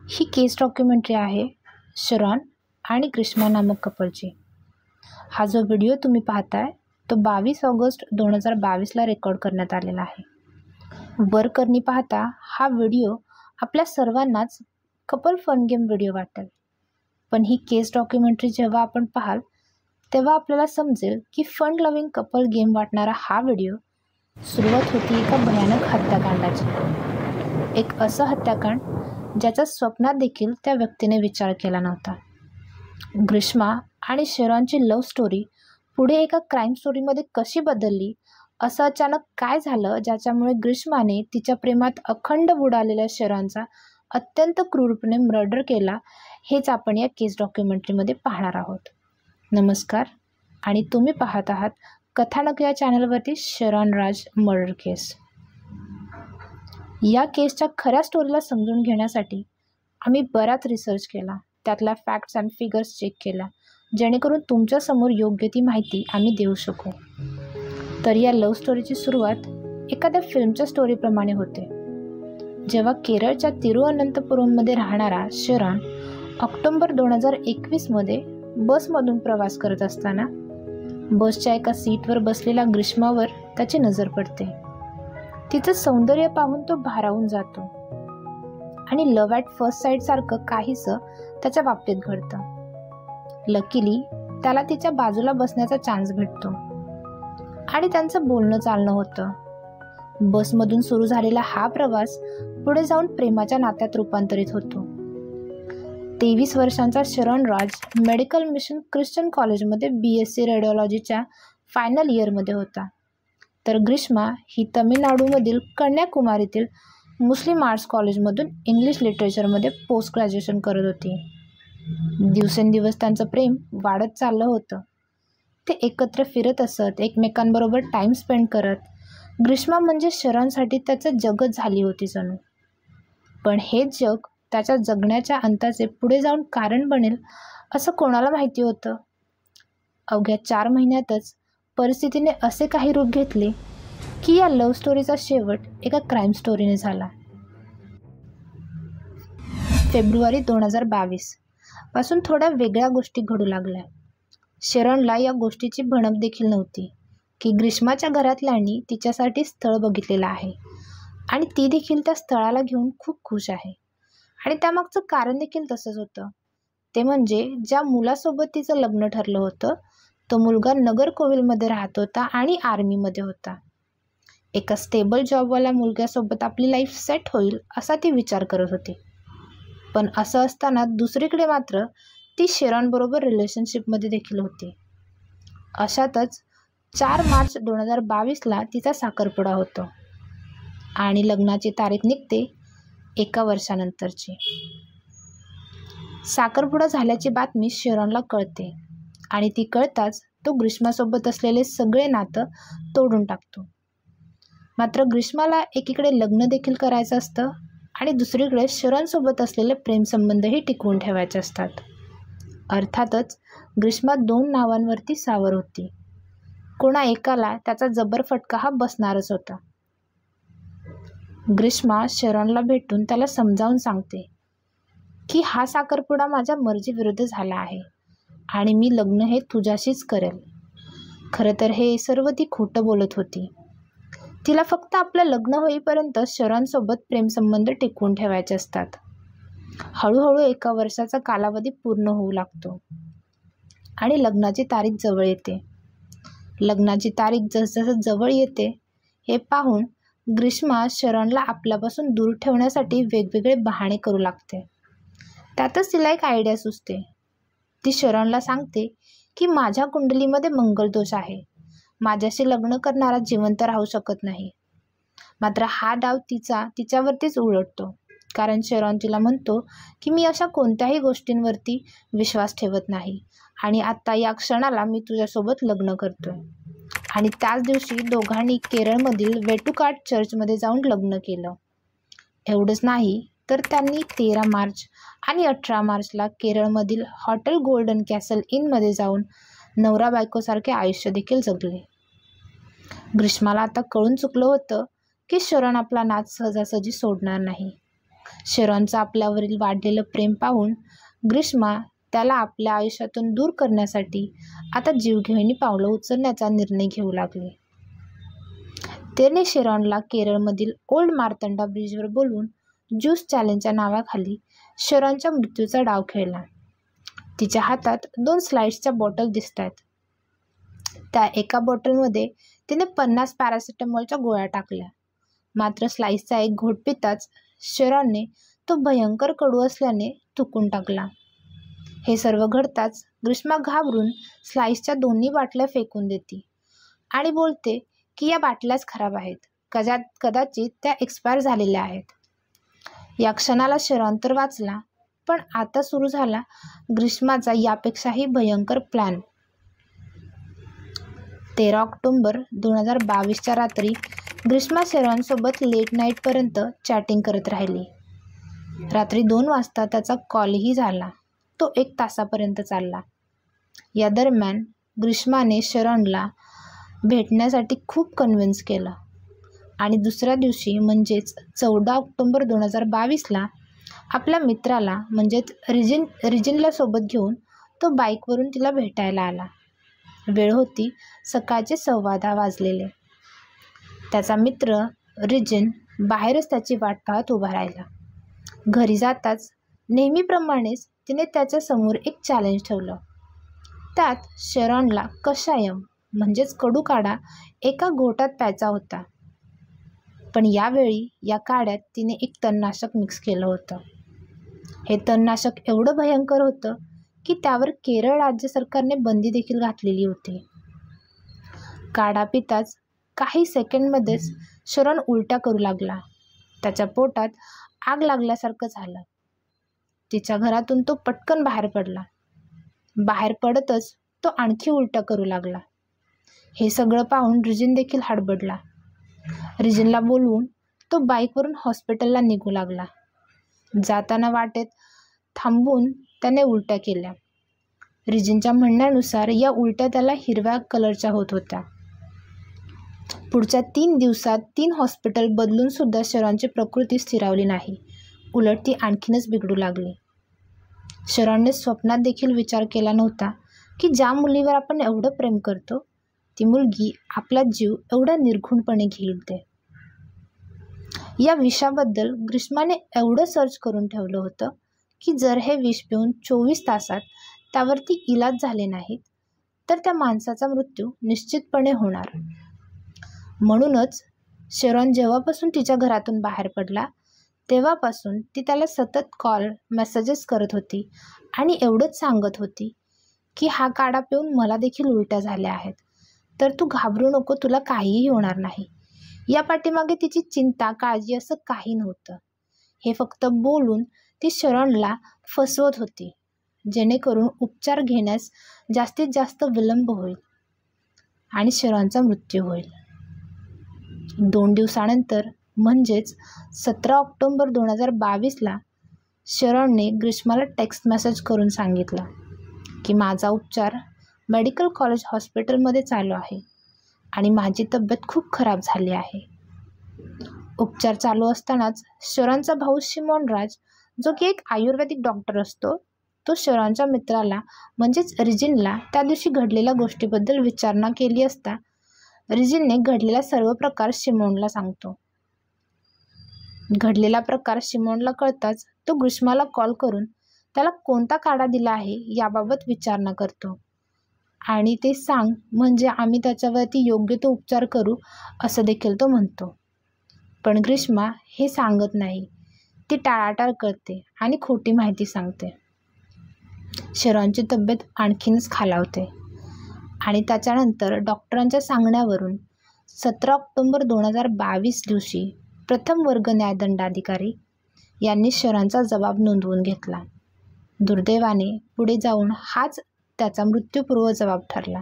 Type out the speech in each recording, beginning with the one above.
ही केस documentary आहे शरॉन आणि ग्रीष्मा नामक कपलची. हा जो व्हिडिओ तुम्ही पाहताय तो 22 ऑगस्ट 2022ला रेकॉर्ड करण्यात आलेला आहे. वरकरणी पाहता हा व्हिडिओ आपल्या सर्वांनाच कपल फन गेम व्हिडिओ वाटेल, पण ही केस डॉक्युमेंटरी जेव्हा आपण पाहाल तेव्हा आपल्याला समजेल की फन लव्हिंग कपल गेम वाटणारा हा व्हिडिओ सुरुवात होती एका भयानक हत्याकांडाची. एक असं हत्याकांड ज्याच्या स्वप्नात देखील त्या व्यक्तीने विचार केला नव्हता. ग्रीष्मा आणि शरॉनची लव्ह स्टोरी पुढे एका क्राईम स्टोरीमध्ये कशी बदलली, असं अचानक काय झालं ज्याच्यामुळे ग्रीष्माने तिच्या प्रेमात अखंड बुडालेल्या शरॉनचा अत्यंत क्रूरपणे मर्डर केला, हेच आपण या केस डॉक्युमेंटरीमध्ये पाहणार आहोत. नमस्कार आणि तुम्ही पाहत आहात कथानक या चॅनलवरती शरॉन राज मर्डर केस. या केसच्या खऱ्या स्टोरीला समजून घेण्यासाठी आम्ही बराच रिसर्च केला, त्यातल्या फॅक्ट्स अँड फिगर्स चेक केल्या, जेणेकरून तुमच्यासमोर योग्य ती माहिती आम्ही देऊ शकू. तर या लव्ह स्टोरीची सुरुवात एखाद्या फिल्मच्या स्टोरीप्रमाणे होते. जेव्हा केरळच्या तिरुअनंतपुरममध्ये राहणारा शरॉन ऑक्टोबर 2021मध्ये बसमधून प्रवास करत असताना बसच्या एका सीटवर बसलेल्या ग्रीष्मावर त्याची नजर पडते. तिचं सौंदर्य पाहून तो भारावून जातो आणि लव्ह ॲट फर्स्ट साईट सारखं काहीसं त्याच्या बाबतीत घडतं. लकीली त्याला तिच्या बाजूला बसण्याचा चान्स भेटतो आणि त्यांचं बोलणं चालणं होतं. बसमधून सुरू झालेला हा प्रवास पुढे जाऊन प्रेमाच्या नात्यात रूपांतरित होतो. 23 वर्षांचा शरॉन राज मेडिकल मिशन ख्रिश्चन कॉलेजमध्ये BSc रेडिओलॉजीच्या फायनल इयरमध्ये होता, तर ग्रीष्मा ही तमिळनाडूमधील कन्याकुमारीतील मुस्लिम आर्ट्स कॉलेजमधून इंग्लिश लिटरेचरमध्ये पोस्ट ग्रॅज्युएशन करत होती. दिवसेंदिवस त्यांचं प्रेम वाढत चाललं होतं. ते एकत्र फिरत असत, एकमेकांबरोबर टाईम स्पेंड करत. ग्रीष्मा म्हणजे शरॉनसाठी त्याचं जगच झाली होती जणू. पण हेच जग त्याच्या जगण्याच्या अंताचे पुढे जाऊन कारण बनेल असं कोणाला माहिती होतं. अवघ्या 4 महिन्यातच परिस्थितीने असे काही रूप घेतले की या लव्ह स्टोरीचा शेवट एका क्राईम स्टोरीने झाला. फेब्रुवारी 2022 पासून थोड्या वेगळ्या गोष्टी घडू लागल्या. शरॉनला या गोष्टीची भणक देखील नव्हती की ग्रीष्माच्या घरातल्यांनी तिच्यासाठी स्थळ बघितलेलं आहे आणि ती देखील त्या स्थळाला घेऊन खूप खुश आहे. आणि त्यामागचं कारण देखील तसंच होतं. ते म्हणजे ज्या मुलासोबत तिचं लग्न ठरलं होतं तो मुलगा नगरकोविलमध्ये राहत होता आणि आर्मीमध्ये होता. एका स्टेबल जॉबवाल्या मुलग्यासोबत आपली लाईफ सेट होईल असा ती विचार करत होती. पण असं असताना दुसरीकडे मात्र ती शरॉनबरोबर रिलेशनशिपमध्ये देखील होती. अशातच 4 मार्च 2022ला तिचा साखरपुडा होतो आणि लग्नाची तारीख निघते 1 वर्षानंतरची. साखरपुडा झाल्याची बातमी शरॉनला कळते आणि ती कळताच तो ग्रीष्मासोबत असलेले सगळे नातं तोडून टाकतो. मात्र ग्रीष्माला एकीकडे लग्न देखील करायचं असतं आणि दुसरीकडे शरॉनसोबत असलेले प्रेमसंबंधही टिकवून ठेवायचे असतात. अर्थातच ग्रीष्मा 2 नावांवरती सावर होती. कोणा एकाला त्याचा जबर फटका हा बसणारच होता. ग्रीष्मा शरॉनला भेटून त्याला समजावून सांगते की हा साखरपुडा माझ्या मर्जीविरुद्ध झाला आहे आणि मी लग्न हे तुझ्याशीच करेल. खरं तर हे सर्व ती खोटं बोलत होती. तिला फक्त आपलं लग्न होईपर्यंत शरॉनसोबत प्रेमसंबंध टिकवून ठेवायचे असतात. हळूहळू 1 वर्षाचा कालावधी पूर्ण होऊ लागतो आणि लग्नाची तारीख जवळ येते. लग्नाची तारीख जसजसं जवळ येते हे पाहून ग्रीष्मा शरॉनला आपल्यापासून दूर ठेवण्यासाठी वेगवेगळे बहाणे करू लागते. त्यातच तिला एक आयडिया सुचते. ती शरॉनला सांगते की माझ्या कुंडलीमध्ये मंगलदोष आहे, माझ्याशी लग्न करणारा जिवंत राहू शकत नाही. मात्र हा डाव तिच्यावरतीच उलटतो, कारण शरॉन तिला म्हणतो की मी अशा कोणत्याही गोष्टींवरती विश्वास ठेवत नाही आणि आत्ता या क्षणाला मी तुझ्यासोबत लग्न करतोय. आणि त्याच दिवशी दोघांनी केरळमधील वेटुकाट चर्चमध्ये जाऊन लग्न केलं. एवढंच नाही तर त्यांनी 13 मार्च आणि 18 मार्चला केरळमधील हॉटेल गोल्डन कॅसल इनमध्ये जाऊन नवरा बायकोसारखे आयुष्य देखील जगले. ग्रीष्माला आता कळून चुकलं होतं की शरॉन आपला नाच सहजासहजी सोडणार नाही. शेरॉनचं आपल्यावरील वाढलेलं प्रेम पाहून ग्रीष्मा त्याला आपल्या आयुष्यातून दूर करण्यासाठी आता जीवघेणी पावलं उचलण्याचा निर्णय घेऊ लागली. तिने शेरॉनला केरळमधील ओल्ड मार्तंडा ब्रिजवर बोलवून ज्यूस चॅलेंजच्या नावाखाली शेरॉनच्या मृत्यूचा डाव खेळला. तिच्या हातात 2 स्लाईड्सच्या बॉटल दिसतायत. त्या एका बॉटलमध्ये तिने 50 पॅरासिटामॉलच्या गोळ्या टाकल्या. मात्र स्लाईसचा एक घोट पिताच शेरॉनने तो भयंकर कडू असल्याने थुकून टाकला. हे सर्व घडताच ग्रीष्मा घाबरून स्लाईसच्या दोन्ही बाटल्या फेकून देते आणि बोलते की या बाटल्याच खराब आहेत, कदाचित त्या एक्सपायर झालेल्या आहेत. या क्षणाला शेरॉन तर वाचला, पण आता सुरू झाला ग्रीष्माचा यापेक्षाही भयंकर प्लॅन. 13 ऑक्टोबर 2022च्या रात्री ग्रीष्मा शेरॉनसोबत लेट नाईटपर्यंत चॅटिंग करत राहिली. रात्री 2 वाजता त्याचा कॉलही झाला. तो 1 तासापर्यंत चालला. या दरम्यान ग्रीष्माने शेरॉनला भेटण्यासाठी खूप कन्व्हिन्स केलं आणि दुसऱ्या दिवशी म्हणजेच 14 ऑक्टोबर 2022ला आपल्या मित्राला म्हणजेच रिजिनला सोबत घेऊन तो बाईकवरून तिला भेटायला आला. वेळ होती सकाळचे 10:15 वाजलेले. त्याचा मित्र रिजिन बाहेरच त्याची वाट पाहत उभा राहिला. घरी जाताच नेहमीप्रमाणेच तिने त्याच्यासमोर एक चॅलेंज ठेवलं. त्यात शेरॉनला कषायम म्हणजेच कडू काढा एका घोटात प्यायचा होता. पण यावेळी या काढ्यात तिने एक तणनाशक मिक्स केलं होतं. हे तणनाशक एवढं भयंकर होतं की त्यावर केरळ राज्य सरकारने बंदी देखील घातलेली होती. काढा पिताच काही सेकंडमध्येच शेरॉन उलट्या करू लागला. त्याच्या पोटात आग लागल्यासारखं झालं. तिच्या घरातून तो पटकन बाहेर पडला. बाहेर पडतच तो आणखी उलट्या करू लागला. हे सगळं पाहून रिजिन देखील हडबडला. रिजिनला बोलवून तो बाईकवरून हॉस्पिटलला निघू लागला. जाताना वाटेत थांबून त्याने उलट्या केल्या. रिजिनच्या म्हणण्यानुसार या उलट्या त्याला हिरव्या कलरच्या होत होत्या. पुढच्या 3 दिवसात 3 हॉस्पिटल बदलून सुद्धा शेरॉनची प्रकृती स्थिरावली नाही. उलट ती आणखीनच बिघडू लागली. शेरॉनने स्वप्नात देखील विचार केला नव्हता की ज्या मुलीवर आपण एवढं प्रेम करतो ती मुलगी आपला जीव एवढा निर्घृणपणे घेईल ते. या विषाबद्दल ग्रीष्माने एवढं सर्च करून ठेवलं होतं की जर हे विष पिऊन 24 तासात त्यावरती इलाज झाले नाहीत तर त्या माणसाचा मृत्यू निश्चितपणे होणार. म्हणूनच शेरॉन जेव्हापासून तिच्या घरातून बाहेर पडला तेव्हापासून ती त्याला सतत कॉल मेसेजेस करत होती आणि एवढंच सांगत होती की हा काढा पिऊन मला देखील उलट्या झाल्या आहेत, तर तू घाबरू नको, तुला काहीही होणार नाही. या पाठीमागे तिची चिंता काळजी असं काही नव्हतं. हे फक्त बोलून ती शेरॉनला फसवत होती जेणेकरून उपचार घेण्यास जास्तीत जास्त विलंब होईल आणि शेरॉनचा मृत्यू होईल. 2 दिवसानंतर म्हणजेच 17 ऑक्टोबर 2022ला शेरॉनने ग्रीष्माला टेक्स्ट मेसेज करून सांगितलं की माझा उपचार मेडिकल कॉलेज हॉस्पिटलमध्ये चालू आहे आणि माझी तब्येत खूप खराब झाली आहे. उपचार चालू असतानाच शेरॉनचा भाऊ शिमॉन राज, जो की एक आयुर्वेदिक डॉक्टर असतो, तो शेरॉनच्या मित्राला म्हणजेच रिजिनला त्या दिवशी घडलेल्या गोष्टीबद्दल विचारणा केली असता रिजिनने घडलेला सर्व प्रकार शिमॉनला सांगतो. घडलेला प्रकार शिमॉनला कळताच तो ग्रीष्माला कॉल करून त्याला कोणता काढा दिला आहे याबाबत विचारणा करतो आणि ते सांग म्हणजे आम्ही त्याच्यावरती योग्य तो उपचार करू असं देखील तो म्हणतो. पण ग्रीष्मा हे सांगत नाही. ती टाळाटाळ करते आणि खोटी माहिती सांगते. शेरॉनची तब्येत आणखीनच खालावते आणि त्याच्यानंतर डॉक्टरांच्या सांगण्यावरून 17 ऑक्टोबर 2022 दिवशी प्रथम वर्ग न्यायदंडाधिकारी यांनी शेरॉनचा जबाब नोंदवून घेतला. दुर्दैवाने पुढे जाऊन हाच त्याचा मृत्यूपूर्व जबाब ठरला.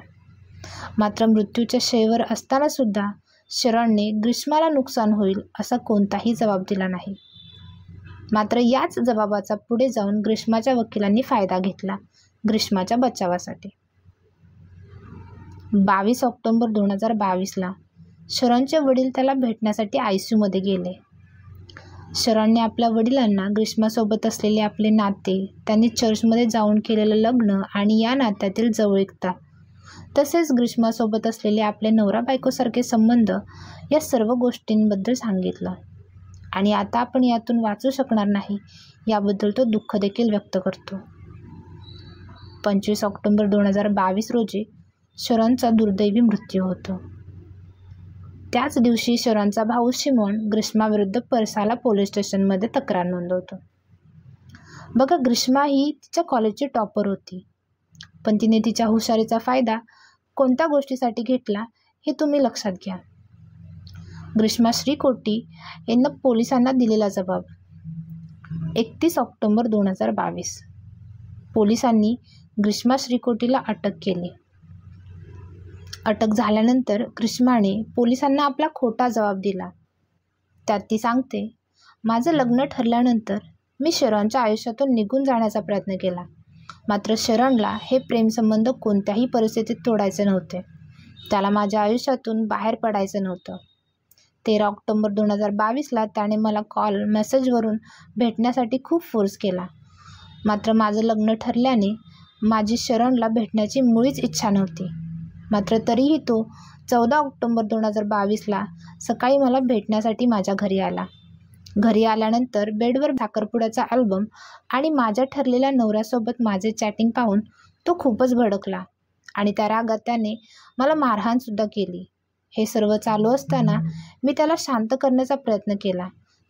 मात्र मृत्यूच्या शय्येवर असतानासुद्धा शेरॉनने ग्रीष्माला नुकसान होईल असा कोणताही जबाब दिला नाही. मात्र याच जबाबाचा पुढे जाऊन ग्रीष्माच्या वकिलांनी फायदा घेतला ग्रीष्माच्या बचावासाठी. 22 ऑक्टोबर 2022ला शेरॉनचे वडील त्याला भेटण्यासाठी ICUमध्ये गेले. शरणने आपल्या वडिलांना ग्रीष्मासोबत असलेले आपले नाते, त्यांनी चर्चमध्ये जाऊन केलेलं लग्न आणि या नात्यातील जवळीकता, तसेच ग्रीष्मासोबत असलेले आपले नवरा बायकोसारखे संबंध, या सर्व गोष्टींबद्दल सांगितलं. आणि आता आपण यातून वाचू शकणार नाही याबद्दल तो दुःख देखील व्यक्त करतो. 25 ऑक्टोबर 2022 रोजी शरणचा दुर्दैवी मृत्यू होतो. त्याच दिवशी शरणचा भाऊ शिमोन ग्रीष्माविरुद्ध परसाला पोलीस स्टेशनमध्ये तक्रार नोंदवतो. बघा, ग्रीष्मा ही तिच्या कॉलेजची टॉपर होती, पण तिने तिच्या हुशारीचा फायदा कोणत्या गोष्टीसाठी घेतला हे तुम्ही लक्षात घ्या. ग्रीष्मा श्रीकोटी यांना पोलिसांना दिलेला जबाब. 31 ऑक्टोबर 2022 पोलिसांनी ग्रीष्मा श्रीकोटीला अटक केली. अटक झाल्यानंतर ग्रीष्माने पोलिसांना आपला खोटा जबाब दिला. त्यात ती सांगते, माझं लग्न ठरल्यानंतर मी शरणच्या आयुष्यातून निघून जाण्याचा प्रयत्न केला, मात्र शरणला हे प्रेमसंबंध कोणत्याही परिस्थितीत तोडायचे नव्हते. त्याला माझ्या आयुष्यातून बाहेर पडायचं नव्हतं. 13 ऑक्टोबर 2022ला त्याने मला कॉल मेसेजवरून भेटण्यासाठी खूप फोर्स केला, मात्र माझं लग्न ठरल्याने माझी शरणला भेटण्याची मुळीच इच्छा नव्हती. मात्र तरीही तो 14 ऑक्टोबर 2022ला सकाळी मला भेटण्यासाठी माझ्या घरी आला. घरी आल्यानंतर बेडवर साखरपुड्याचा अल्बम आणि माझ्या ठरलेल्या नवऱ्यासोबत माझे चॅटिंग पाहून तो खूपच भडकला आणि त्या रागात त्याने मला मारहाणसुद्धा केली. हे सर्व चालू असताना मी त्याला शांत करण्याचा प्रयत्न केला,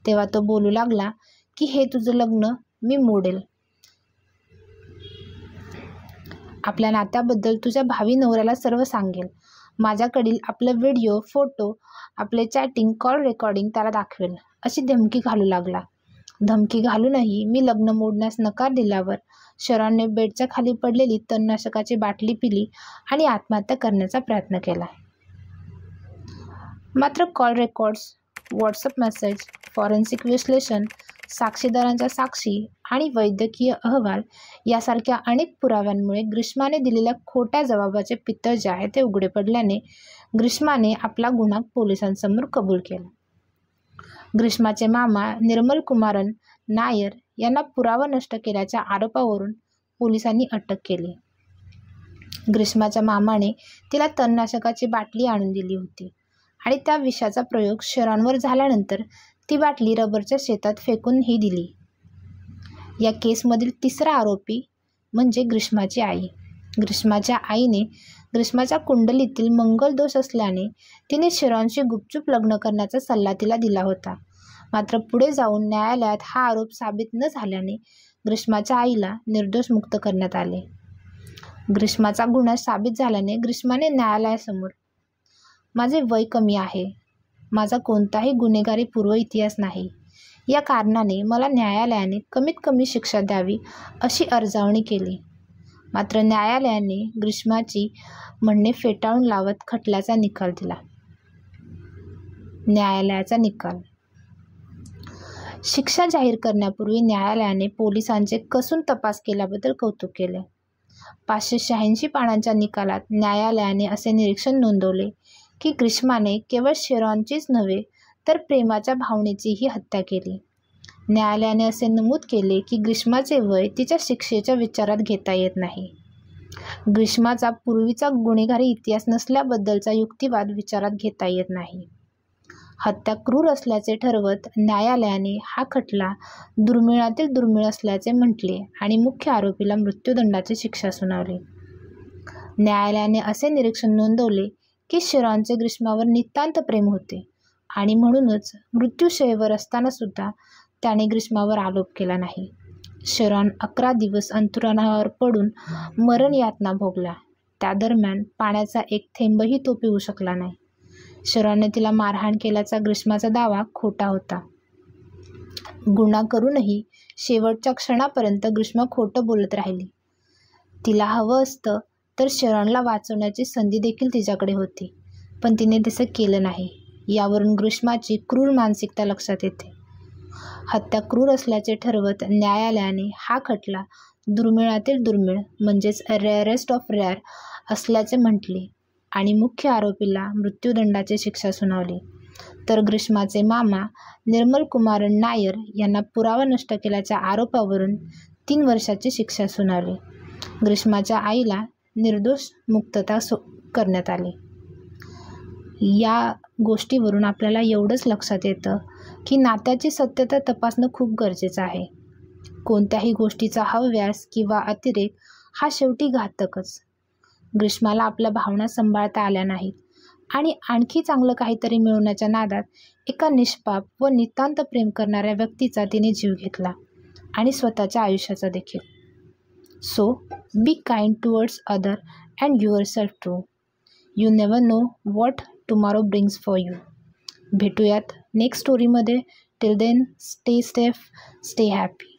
तेव्हा तो बोलू लागला की हे तुझं लग्न मी मोडेल. आपल्या नात्याबद्दल तुझ्या भावी नवऱ्याला सर्व सांगेल. माझ्याकडील आपले व्हिडिओ, फोटो, आपले चॅटिंग, कॉल रेकॉर्डिंग त्याला दाखवेल, अशी धमकी घालू लागला. धमकी घालूनही मी लग्न मोडण्यास नकार दिल्यावर शरणने बेडच्या खाली पडलेली तणनाशकाची बाटली पिली आणि आत्महत्या करण्याचा प्रयत्न केला. मात्र call records, WhatsApp message, forensic विश्लेषण, साक्षीदारांच्या साक्षी आणि वैद्यकीय अहवाल यासारख्या अनेक पुराव्यांमुळे ग्रीष्माने दिलेल्या खोट्या जबाबाचे पितळ जे आहे ते उघडे पडल्याने ग्रीष्माने आपला गुन्हा पोलिसांसमोर कबूल केला. ग्रीष्माचे मामा निर्मल कुमारन नायर यांना पुरावा नष्ट केल्याच्या आरोपावरून पोलिसांनी अटक केली. ग्रीष्माच्या मामाने तिला तणनाशकाची बाटली आणून दिली होती आणि त्या विषाचा प्रयोग शरणवर झाल्यानंतर ती बाटली रबरच्या शेतात फेकूनही दिली. या केसमधील तिसरा आरोपी म्हणजे ग्रीष्माची आई. ग्रीष्माच्या आईने ग्रीष्माच्या कुंडलीतील मंगल दोष असल्याने तिने शरणशी गुपचूप लग्न करण्याचा सल्ला तिला दिला होता. मात्र पुढे जाऊन न्यायालयात हा आरोप साबित न झाल्याने ग्रीष्माच्या आईला निर्दोष मुक्त करण्यात आले. ग्रीष्माचा गुन्हा साबित झाल्याने ग्रीष्माने न्यायालयासमोर, माझे वय कमी आहे, माझा कोणताही गुन्हेगारी पूर्व इतिहास नाही, या कारणाने मला न्यायालयाने कमीत कमी शिक्षा द्यावी अशी अर्जावणी केली. मात्र न्यायालयाने ग्रीष्माची म्हणणे फेटाळून लावत खटल्याचा निकाल दिला. न्यायालयाचा निकाल. शिक्षा जाहीर करण्यापूर्वी न्यायालयाने पोलिसांचे कसून तपास केल्याबद्दल कौतुक केले. 586 पानांच्या निकालात न्यायालयाने असे निरीक्षण नोंदवले की ग्रीष्माने केवळ शरणचीच नव्हे तर प्रेमाच्या भावनेचीही हत्या केली. न्यायालयाने असे नमूद केले की ग्रीष्माचे वय तिच्या शिक्षेच्या विचारात घेता येत नाही. ग्रीष्माचा पूर्वीचा गुन्हेगारी इतिहास नसल्याबद्दलचा युक्तिवाद विचारात घेता येत नाही. हत्या क्रूर असल्याचे ठरवत न्यायालयाने हा खटला दुर्मिळातील दुर्मिळ असल्याचे म्हटले आणि मुख्य आरोपीला मृत्यूदंडाची शिक्षा सुनावली. न्यायालयाने असे निरीक्षण नोंदवले की शरणचे ग्रीष्मावर नितांत प्रेम होते आणि म्हणूनच मृत्यूशय्येवर असताना सुद्धा त्याने ग्रीष्मावर आरोप केला नाही. शरण 11 दिवस अंथरुणावर पडून मरण यातना भोगल्या. त्या दरम्यान पाण्याचा एक थेंबही तो पिऊ शकला नाही. शरणने तिला मारहाण केल्याचा ग्रीष्माचा दावा खोटा होता. गुन्हा करूनही शेवटच्या क्षणापर्यंत ग्रीष्मा खोटं बोलत राहिली. तिला हवं असतं तर शरणला वाचवण्याची संधी देखील तिच्याकडे होती, पण तिने तसं केलं नाही. यावरून ग्रीष्माची क्रूर मानसिकता लक्षात येते. हत्या क्रूर असल्याचे ठरवत न्यायालयाने हा खटला दुर्मिळातील दुर्मिळ म्हणजेच रेअरेस्ट ऑफ रेअर असल्याचे म्हटले आणि मुख्य आरोपीला मृत्यूदंडाची शिक्षा सुनावली. तर ग्रीष्माचे मामा निर्मल कुमारन नायर यांना पुरावा नष्ट केल्याच्या आरोपावरून 3 वर्षाची शिक्षा सुनावली. ग्रीष्माच्या आईला निर्दोष मुक्तता करण्यात आली. या गोष्टीवरून आपल्याला एवढंच लक्षात येतं की नात्याची सत्यता तपासणं खूप गरजेचं आहे. कोणत्याही गोष्टीचा हव्यास किंवा अतिरेक हा शेवटी घातकच. ग्रीष्माला आपल्या भावना सांभाळता आल्या नाहीत आणि आणखी चांगलं काहीतरी मिळवण्याच्या नादात एका निष्पाप व नितांत प्रेम करणाऱ्या व्यक्तीचा तिने जीव घेतला आणि स्वतःच्या आयुष्याचा देखील. So be kind towards other and yourself too. You never know what tomorrow brings for you. भेटूयात नेक्स्ट स्टोरीमध्ये. Till then stay safe, stay happy.